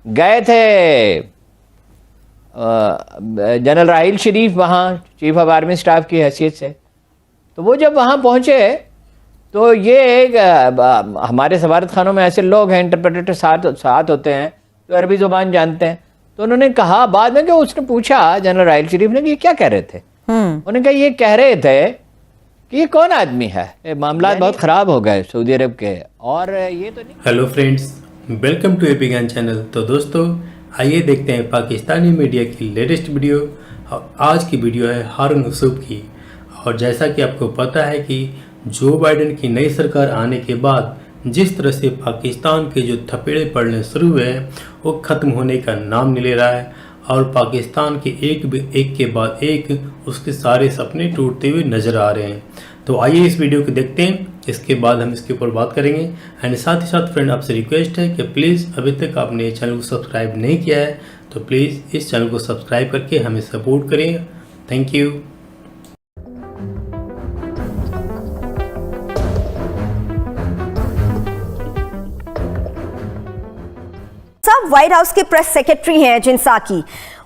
گئے تھے جنرل راحیل شریف وہاں چیف آف آرمی اسٹاف کی حیثیت سے. تو وہ جب وہاں پہنچے تو یہ ہمارے سفارت خانوں میں ایسے لوگ ہیں انٹرپریٹر ساتھ ہوتے ہیں جو عربی زبان جانتے ہیں. تو انہوں نے کہا بعد میں کہ اس نے پوچھا جنرل راحیل شریف نے کہ یہ کیا کہہ رہے تھے. انہوں نے کہا یہ کہہ رہے تھے کہ یہ کون آدمی ہے. معاملات بہت خراب ہو گئے سعودی عرب کے. اور یہ تو نہیں. Hello friends, welcome to ایپی Gyan channel. تو دوستو آئیے دیکھتے ہیں پاکستانی میڈیا کی لیٹسٹ ویڈیو. آج کی ویڈیو ہے ہارون حسوب کی. اور جیسا کہ آپ کو پتہ ہے کہ جو بائیڈن کی نئی سرکار آنے کے بعد جس طرح سے پاکستان کے جو تھپیڑے پڑنے شروع ہوئے ہیں وہ ختم ہونے کا نام نہیں لے رہا ہے، اور پاکستان کے ایک کے بعد ایک اس کے سارے سپنے ٹوٹتے ہوئے نظر آ رہے ہیں. تو آئیے اس ویڈیو کو دیکھتے ہیں، اس کے بعد ہم اس کے اوپر بات کریں گے. اینڈ ساتھ ہی ساتھ فرینڈ آپ سے ریکویسٹ ہے کہ پلیز ابھی تک آپ نے چینل کو سبسکرائب نہیں کیا ہے تو پلیز اس چینل کو سبسکرائب کر کے ہمیں سپورٹ کریں. Thank you. وائٹ ہاؤس کے پریس سیکرٹری ہیں جن ساکی،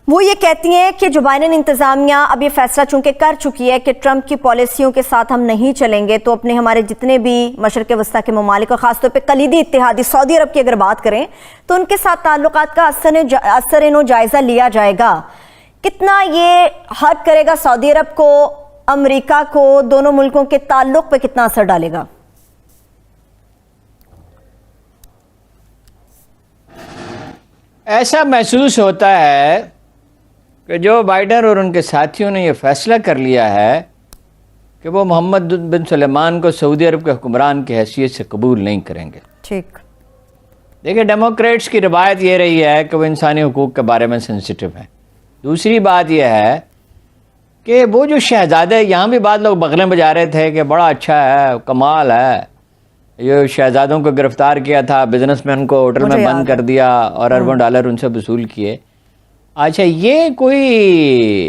وہ یہ کہتی ہیں کہ جو بائیڈن انتظامیہ اب یہ فیصلہ چونکہ کر چکی ہے کہ ٹرمپ کی پالیسیوں کے ساتھ ہم نہیں چلیں گے، تو اپنے ہمارے جتنے بھی مشرق وسطیٰ کے ممالک اور خاص طور پہ کلیدی اتحادی سعودی عرب کی اگر بات کریں تو ان کے ساتھ تعلقات کا اثر نو جائزہ لیا جائے گا. کتنا یہ ہرٹ کرے گا سعودی عرب کو، امریکہ کو، دونوں ملکوں کے تعلق پہ کتنا اثر ڈالے گا؟ ایسا محسوس ہوتا ہے کہ جو بائیڈن اور ان کے ساتھیوں نے یہ فیصلہ کر لیا ہے کہ وہ محمد بن سلمان کو سعودی عرب کے حکمران کی حیثیت سے قبول نہیں کریں گے. ٹھیک. دیکھیں ڈیموکریٹس کی روایت یہ رہی ہے کہ وہ انسانی حقوق کے بارے میں سینسیٹیو ہیں. دوسری بات یہ ہے کہ وہ جو شہزادے، یہاں بھی بعض لوگ بغلیں بجا رہے تھے کہ بڑا اچھا ہے، کمال ہے، یہ شہزادوں کو گرفتار کیا تھا، بزنس مین کو ہوٹل میں بند کر دیا اور اربوں ڈالر ان سے وصول کیے. اچھا یہ کوئی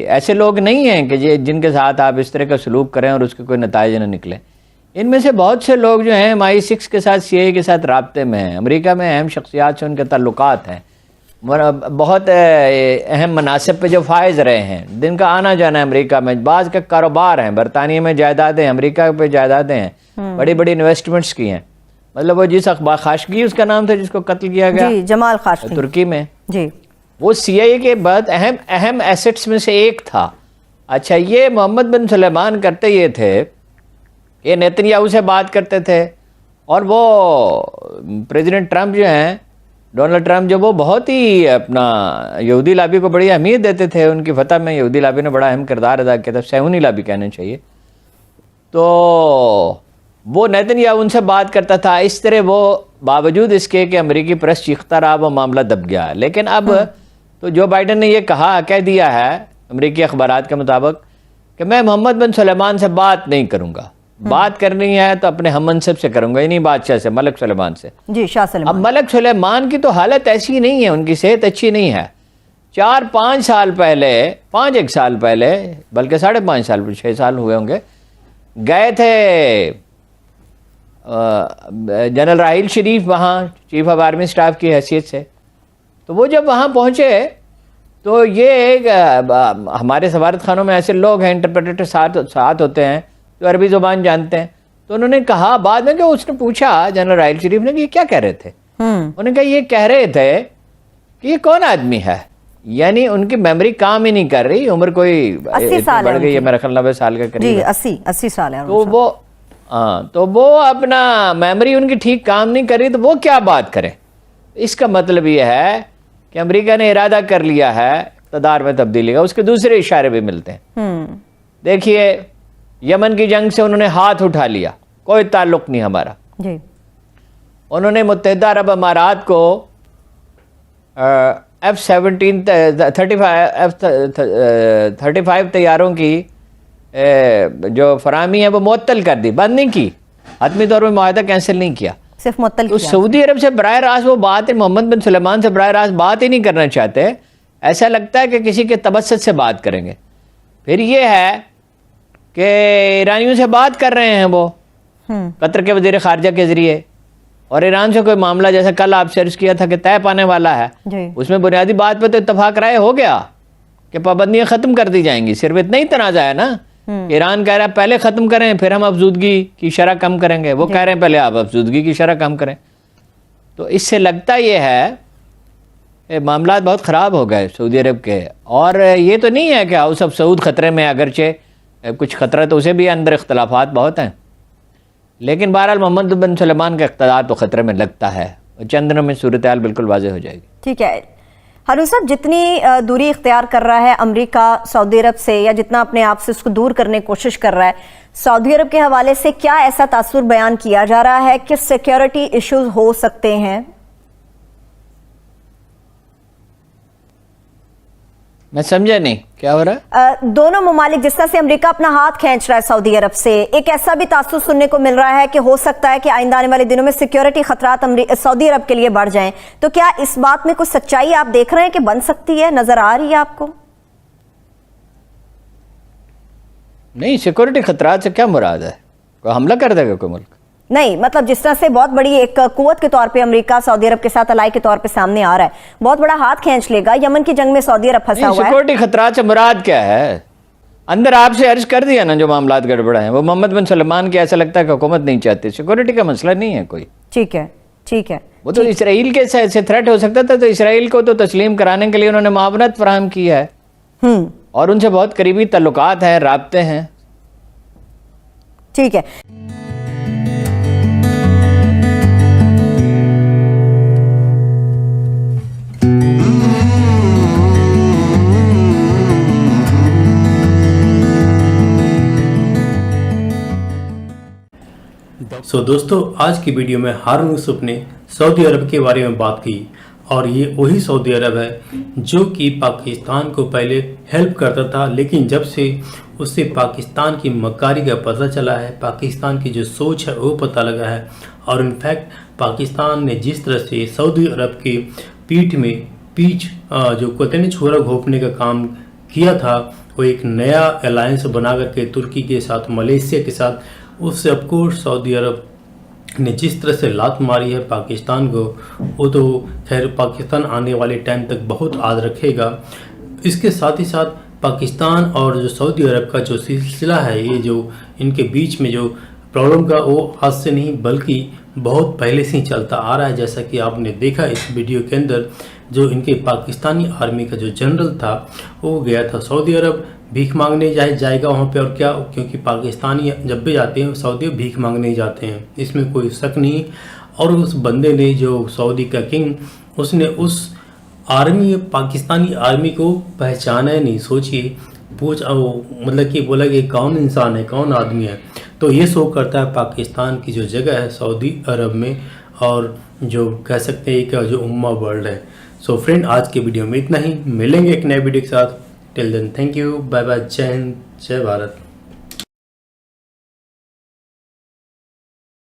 ایسے لوگ نہیں ہیں کہ جن کے ساتھ آپ اس طرح کا سلوک کریں اور اس کے کوئی نتائج نہ نکلیں. ان میں سے بہت سے لوگ جو ہیں MI6 کے ساتھ CIA کے ساتھ رابطے میں ہیں، امریکہ میں اہم شخصیات سے ان کے تعلقات ہیں، بہت اہم مناصب پہ جو فائز رہے ہیں، جن کا آنا جانا ہے امریکہ میں، بعض کا کاروبار ہیں، برطانیہ میں جائیدادیں، امریکہ پہ جائیدادیں ہیں، بڑی بڑی انویسٹمنٹس کی ہیں. مطلب وہ جس اخبار خاشقی اس کا نام تھا جس کو قتل کیا گیا، جی جمال خاشقی، ترکی میں، جی وہ CIA کے بعد اہم ایسٹس میں سے ایک تھا. اچھا یہ محمد بن سلیمان کرتے یہ تھے کہ نیتنیاہو سے بات کرتے تھے، اور وہ پریزیڈنٹ ٹرمپ جو ہیں، ڈونلڈ ٹرمپ، جو وہ بہت ہی اپنا یہودی لابی کو بڑی اہمیت دیتے تھے. ان کی فتح میں یہودی لابی نے بڑا اہم کردار ادا کیا تھا، صہیونی لابی کہنا چاہیے. تو وہ نیتنیاہو ان سے بات کرتا تھا. اس طرح وہ باوجود اس کے کہ امریکی پریس چیختا رہا، وہ معاملہ دب گیا. لیکن اب تو جو بائیڈن نے یہ کہہ دیا ہے امریکی اخبارات کے مطابق کہ میں محمد بن سلیمان سے بات نہیں کروں گا، بات کرنی ہے تو اپنے ہم منصب سے کروں گا، یعنی بادشاہ سے، ملک سلیمان سے. جی شاہ سلیمان. اب ملک سلیمان کی تو حالت ایسی نہیں ہے، ان کی صحت اچھی نہیں ہے. 4-5 سال پہلے، 5 سال پہلے، بلکہ 5.5 سال، 6 سال ہوئے ہوں گے، گئے تھے جنرل راحیل شریف وہاں چیف آف آرمی اسٹاف کی حیثیت سے. تو وہ جب وہاں پہنچے تو یہ ہمارے سفارت خانوں میں ایسے لوگ ہیں انٹرپریٹر ساتھ ہوتے ہیں جو عربی زبان جانتے ہیں. تو انہوں نے کہا بعد میں کہ اس نے پوچھا جنرل راحیل شریف نے کہ یہ کیا کہہ رہے تھے. انہوں نے کہا یہ کہہ رہے تھے کہ یہ کون آدمی ہے. یعنی ان کی میموری کام ہی نہیں کر رہی، عمر کوئی بڑھ گئی ہے، میرا خیال 90 سال کا قریب ہے. 80 سال ہے. تو وہ اپنا میموری ان کی ٹھیک کام نہیں کر رہی، تو وہ کیا بات کریں. اس کا مطلب یہ ہے کہ امریکہ نے ارادہ کر لیا ہے اقتدار میں تبدیلی کا. اس کے دوسرے اشارے بھی ملتے ہیں. دیکھیے یمن کی جنگ سے انہوں نے ہاتھ اٹھا لیا، کوئی تعلق نہیں ہمارا. جی انہوں نے متحدہ عرب امارات کو F-35 طیاروں کی جو فراہمی ہے وہ معطل کر دی، بند نہیں کی، حتمی طور پہ معاہدہ کینسل نہیں کیا، صرف معطل تو کیا. سعودی عرب سے براہ راست وہ بات، محمد بن سلیمان سے براہ راست بات ہی نہیں کرنا چاہتے. ایسا لگتا ہے کہ کسی کے تبسط سے بات کریں گے. پھر یہ ہے کہ ایرانیوں سے بات کر رہے ہیں وہ، قطر کے وزیر خارجہ کے ذریعے. اور ایران سے کوئی معاملہ جیسا کل آپ سے عرض کیا تھا کہ طے پانے والا ہے، جی اس میں بنیادی بات پہ تو اتفاق رائے ہو گیا کہ پابندیاں ختم کر دی جائیں گی. صرف اتنا ہی تنازع ہے نا. ایران کہہ رہا ہے پہلے ختم کریں پھر ہم افزودگی کی شرح کم کریں گے، وہ کہہ رہے ہیں پہلے آپ افزودگی کی شرح کم کریں. تو اس سے لگتا یہ ہے کہ معاملات بہت خراب ہو گئے سعودی عرب کے. اور یہ تو نہیں ہے کہ ہاؤس آف سعود خطرے میں، اگرچہ کچھ خطرہ تو اسے بھی اندر اختلافات بہت ہیں، لیکن بہرحال محمد بن سلمان کا اقتدار تو خطرے میں لگتا ہے. چند دنوں میں صورتحال بالکل واضح ہو جائے گی. ٹھیک ہے ہارون صاحب، جتنی دوری اختیار کر رہا ہے امریکہ سعودی عرب سے، یا جتنا اپنے آپ سے اس کو دور کرنے کی کوشش کر رہا ہے، سعودی عرب کے حوالے سے کیا ایسا تاثر بیان کیا جا رہا ہے کہ سیکیورٹی ایشوز ہو سکتے ہیں؟ میں سمجھا نہیں کیا ہو رہا ہے. دونوں ممالک جس طرح سے امریکہ اپنا ہاتھ کھینچ رہا ہے سعودی عرب سے، ایک ایسا بھی تاثر سننے کو مل رہا ہے کہ ہو سکتا ہے کہ آئندہ آنے والے دنوں میں سیکیورٹی خطرات سعودی عرب کے لیے بڑھ جائیں. تو کیا اس بات میں کوئی سچائی آپ دیکھ رہے ہیں کہ بن سکتی ہے، نظر آ رہی ہے آپ کو؟ نہیں، سیکورٹی خطرات سے کیا مراد ہے؟ کوئی حملہ کر دے گا کوئی ملک؟ نہیں، مطلب جس طرح سے بہت بڑی ایک قوت کے طور پہ امریکہ سعودی عرب کے ساتھ الائی کے طور پہ سامنے آ رہا ہے، بہت بڑا ہاتھ کھینچ لے گا. یمن کی جنگ میں سعودی عرب پھنسا ہوا ہے. سیکورٹی خطرات سے مراد کیا ہے؟ اندر آپ سے عرض کر دیا نا جو معاملات گڑبڑ ہیں، وہ محمد بن سلمان کی ایسا لگتا ہے کہ حکومت نہیں چاہتی. سیکورٹی کا مسئلہ نہیں ہے کوئی. ٹھیک ہے ٹھیک ہے. وہ تو اسرائیل کے سے تھریٹ ہو سکتا تھا، تو اسرائیل کو تو تسلیم کرانے کے لیے انہوں نے معاونت فراہم کی ہے اور ان سے بہت قریبی تعلقات ہیں، رابطے ہیں. ٹھیک ہے. سو دوستو، آج کی ویڈیو میں ہارون یوسف نے سعودی عرب کے بارے میں بات کی، اور یہ وہی سعودی عرب ہے جو کہ پاکستان کو پہلے ہیلپ کرتا تھا، لیکن جب سے اسے پاکستان کی مکاری کا پتہ چلا ہے، پاکستان کی جو سوچ ہے وہ پتہ لگا ہے، اور انفیکٹ پاکستان نے جس طرح سے سعودی عرب کی پیچھ جو کہتے ہیں چھوڑا گھونپنے کا کام کیا تھا، وہ ایک نیا الائنس بنا کر کے ترکی کے ساتھ، ملیشیا کے ساتھ، اس سے اف کورس سعودی عرب نے جس طرح سے لات ماری ہے پاکستان کو، وہ تو خیر پاکستان آنے والے ٹائم تک بہت یاد رکھے گا. اس کے ساتھ ہی ساتھ پاکستان اور جو سعودی عرب کا جو سلسلہ ہے، یہ جو ان کے بیچ میں جو پرابلم کا، وہ آج سے نہیں بلکہ بہت پہلے سے ہی چلتا آ رہا ہے. جیسا کہ آپ نے دیکھا اس ویڈیو کے اندر، جو ان کے پاکستانی آرمی کا جو جنرل تھا وہ گیا تھا سعودی عرب، بھیک مانگنے جائے گا وہاں پہ. اور کیا، کیونکہ پاکستانی جب بھی جاتے ہیں سعودی بھیک مانگنے جاتے ہیں، اس میں کوئی شک نہیں. اور اس بندے نے، جو سعودی کا کنگ، اس نے اس پاکستانی آرمی کو پہچانا ہی نہیں. سوچئے، مطلب کہ بولا کہ کون انسان ہے، کون آدمی ہے. تو یہ شو کرتا ہے پاکستان کی جو جگہ ہے سعودی عرب میں، اور جو کہہ سکتے ہیں کہ جو امہ ورلڈ ہے. سو فرینڈ، آج کے ویڈیو میں اتنا ہی. ملیں گے ایک نئے ویڈیو کے ساتھ. Till then, thank you, bye bye, جے ہند، جے بھارت.